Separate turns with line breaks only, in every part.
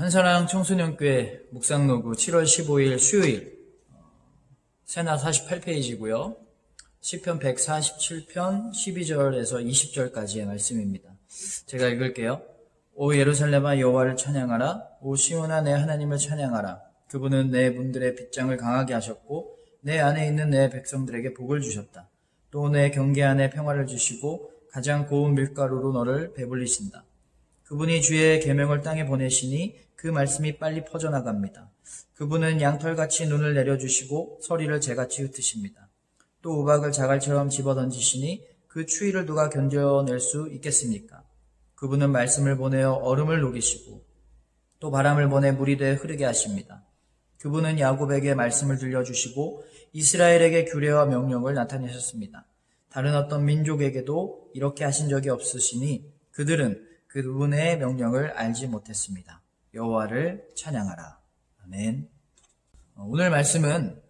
한사랑 청소년교회 묵상로그 7월 15일 수요일 세나 48페이지고요. 시편 147편 12절에서 20절까지의 말씀입니다. 제가 읽을게요. 오 예루살렘아 여호와를 찬양하라. 오 시온아 내 하나님을 찬양하라. 그분은 내 분들의 빗장을 강하게 하셨고 내 안에 있는 내 백성들에게 복을 주셨다. 또 내 경계 안에 평화를 주시고 가장 고운 밀가루로 너를 배불리신다. 그분이 주의 계명을 땅에 보내시니 그 말씀이 빨리 퍼져나갑니다. 그분은 양털같이 눈을 내려주시고 서리를 재같이 흩으십니다. 또 우박을 자갈처럼 집어던지시니 그 추위를 누가 견뎌낼 수 있겠습니까? 그분은 말씀을 보내어 얼음을 녹이시고 또 바람을 보내 물이 돼 흐르게 하십니다. 그분은 야곱에게 말씀을 들려주시고 이스라엘에게 규례와 명령을 나타내셨습니다. 다른 어떤 민족에게도 이렇게 하신 적이 없으시니 그들은 그분의 명령을 알지 못했습니다. 여호와를 찬양하라. 아멘. 오늘 말씀은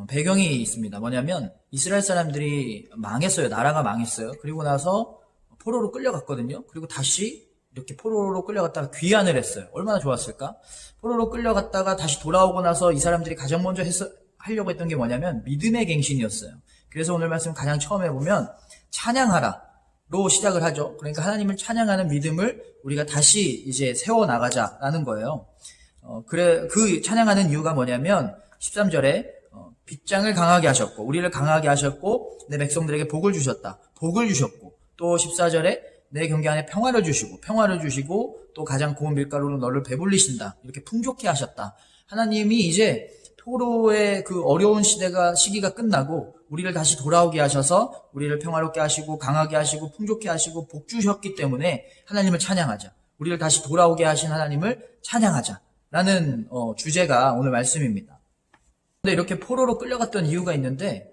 배경이 있습니다. 뭐냐면 이스라엘 사람들이 망했어요. 나라가 망했어요. 그리고 나서 포로로 끌려갔거든요. 그리고 다시 이렇게 포로로 끌려갔다가 귀환을 했어요. 얼마나 좋았을까? 포로로 끌려갔다가 다시 돌아오고 나서 이 사람들이 가장 먼저 하려고 했던 게 뭐냐면 믿음의 갱신이었어요. 그래서 오늘 말씀 가장 처음에 보면 찬양하라 로 시작을 하죠. 그러니까 하나님을 찬양하는 믿음을 우리가 다시 이제 세워나가자라는 거예요. 그 찬양하는 이유가 뭐냐면 13절에 빗장을 강하게 하셨고 우리를 강하게 하셨고 내 백성들에게 복을 주셨다. 복을 주셨고 또 14절에 내 경계 안에 평화를 주시고 또 가장 고운 밀가루로 너를 배불리신다. 이렇게 풍족해 하셨다. 하나님이 이제 포로의 그 어려운 시기가 끝나고 우리를 다시 돌아오게 하셔서 우리를 평화롭게 하시고 강하게 하시고 풍족해 하시고 복 주셨기 때문에 하나님을 찬양하자. 우리를 다시 돌아오게 하신 하나님을 찬양하자라는 주제가 오늘 말씀입니다. 그런데 이렇게 포로로 끌려갔던 이유가 있는데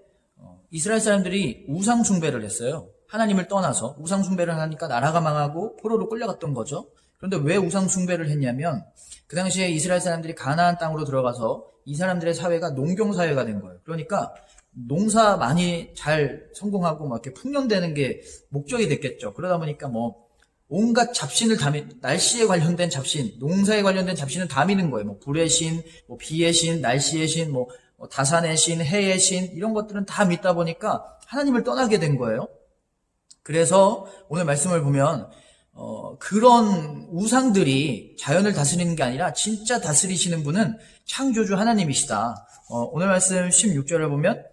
이스라엘 사람들이 우상 숭배를 했어요. 하나님을 떠나서 우상 숭배를 하니까 나라가 망하고 포로로 끌려갔던 거죠. 그런데 왜 우상 숭배를 했냐면 그 당시에 이스라엘 사람들이 가나안 땅으로 들어가서 이 사람들의 사회가 농경 사회가 된 거예요. 그러니까 농사 많이 잘 성공하고 막 이렇게 풍년되는 게 목적이 됐겠죠. 그러다 보니까 온갖 잡신을 날씨에 관련된 잡신, 농사에 관련된 잡신을 다 미는 거예요. 불의 신, 비의 신, 날씨의 신, 다산의 신, 해의 신 이런 것들은 다 믿다 보니까 하나님을 떠나게 된 거예요. 그래서 오늘 말씀을 보면 그런 우상들이 자연을 다스리는 게 아니라 진짜 다스리시는 분은 창조주 하나님이시다. 오늘 말씀 16절을 보면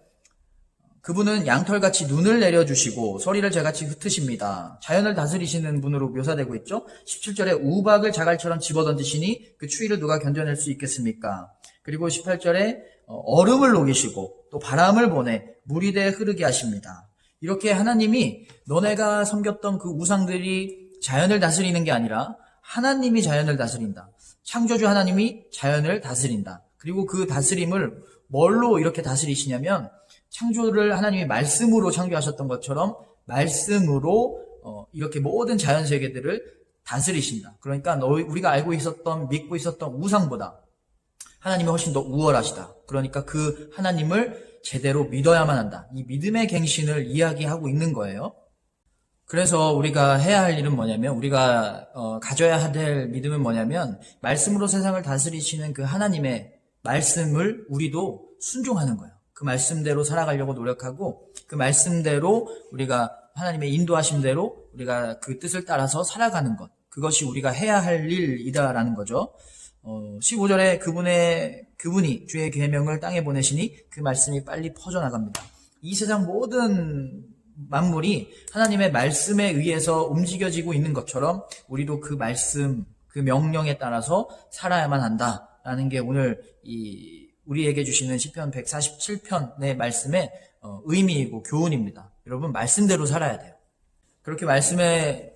그분은 양털같이 눈을 내려주시고 서리를 재같이 흩으십니다. 자연을 다스리시는 분으로 묘사되고 있죠. 17절에 우박을 자갈처럼 집어던지시니 그 추위를 누가 견뎌낼 수 있겠습니까? 그리고 18절에 얼음을 녹이시고 또 바람을 보내 물이 돼 흐르게 하십니다. 이렇게 하나님이 너네가 섬겼던 그 우상들이 자연을 다스리는 게 아니라 하나님이 자연을 다스린다. 창조주 하나님이 자연을 다스린다. 그리고 그 다스림을 뭘로 이렇게 다스리시냐면 창조를 하나님이 말씀으로 창조하셨던 것처럼 말씀으로 이렇게 모든 자연 세계들을 다스리신다. 그러니까 우리가 알고 있었던 믿고 있었던 우상보다 하나님이 훨씬 더 우월하시다. 그러니까 그 하나님을 제대로 믿어야만 한다. 이 믿음의 갱신을 이야기하고 있는 거예요. 그래서 우리가 해야 할 일은 뭐냐면 우리가 가져야 될 믿음은 뭐냐면 말씀으로 세상을 다스리시는 그 하나님의 말씀을 우리도 순종하는 거예요. 그 말씀대로 살아가려고 노력하고 그 말씀대로 우리가 하나님의 인도하심대로 우리가 그 뜻을 따라서 살아가는 것. 그것이 우리가 해야 할 일이다라는 거죠. 15절에 그분이 주의 계명을 땅에 보내시니 그 말씀이 빨리 퍼져나갑니다. 이 세상 모든 만물이 하나님의 말씀에 의해서 움직여지고 있는 것처럼 우리도 그 말씀, 그 명령에 따라서 살아야만 한다라는 게 오늘 우리에게 주시는 시편 147편의 말씀의 의미이고 교훈입니다. 여러분 말씀대로 살아야 돼요. 그렇게 말씀에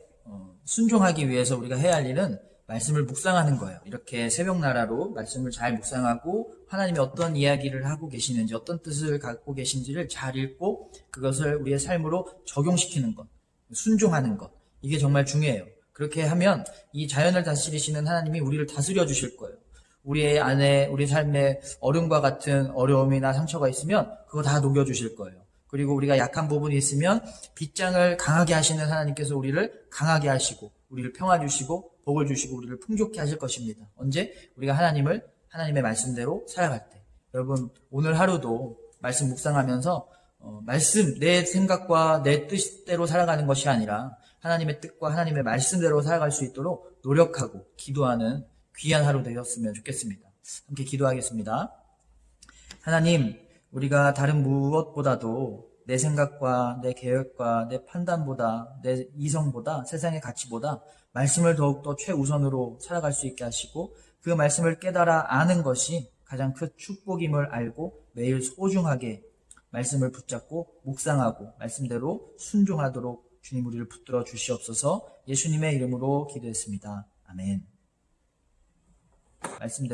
순종하기 위해서 우리가 해야 할 일은 말씀을 묵상하는 거예요. 이렇게 새벽나라로 말씀을 잘 묵상하고 하나님이 어떤 이야기를 하고 계시는지 어떤 뜻을 갖고 계신지를 잘 읽고 그것을 우리의 삶으로 적용시키는 것, 순종하는 것. 이게 정말 중요해요. 그렇게 하면 이 자연을 다스리시는 하나님이 우리를 다스려 주실 거예요. 우리 안에 우리 삶에 얼음과 같은 어려움이나 상처가 있으면 그거 다 녹여주실 거예요. 그리고 우리가 약한 부분이 있으면 빗장을 강하게 하시는 하나님께서 우리를 강하게 하시고 우리를 평화 주시고 복을 주시고 우리를 풍족케 하실 것입니다. 언제? 우리가 하나님의 말씀대로 살아갈 때. 여러분, 오늘 하루도 말씀 묵상하면서 말씀, 내 생각과 내 뜻대로 살아가는 것이 아니라 하나님의 뜻과 하나님의 말씀대로 살아갈 수 있도록 노력하고 기도하는 귀한 하루 되었으면 좋겠습니다. 함께 기도하겠습니다. 하나님, 우리가 다른 무엇보다도 내 생각과 내 계획과 내 판단보다 내 이성보다 세상의 가치보다 말씀을 더욱더 최우선으로 살아갈 수 있게 하시고 그 말씀을 깨달아 아는 것이 가장 큰 축복임을 알고 매일 소중하게 말씀을 붙잡고 묵상하고 말씀대로 순종하도록 주님 우리를 붙들어 주시옵소서. 예수님의 이름으로 기도했습니다. 아멘. 말씀대로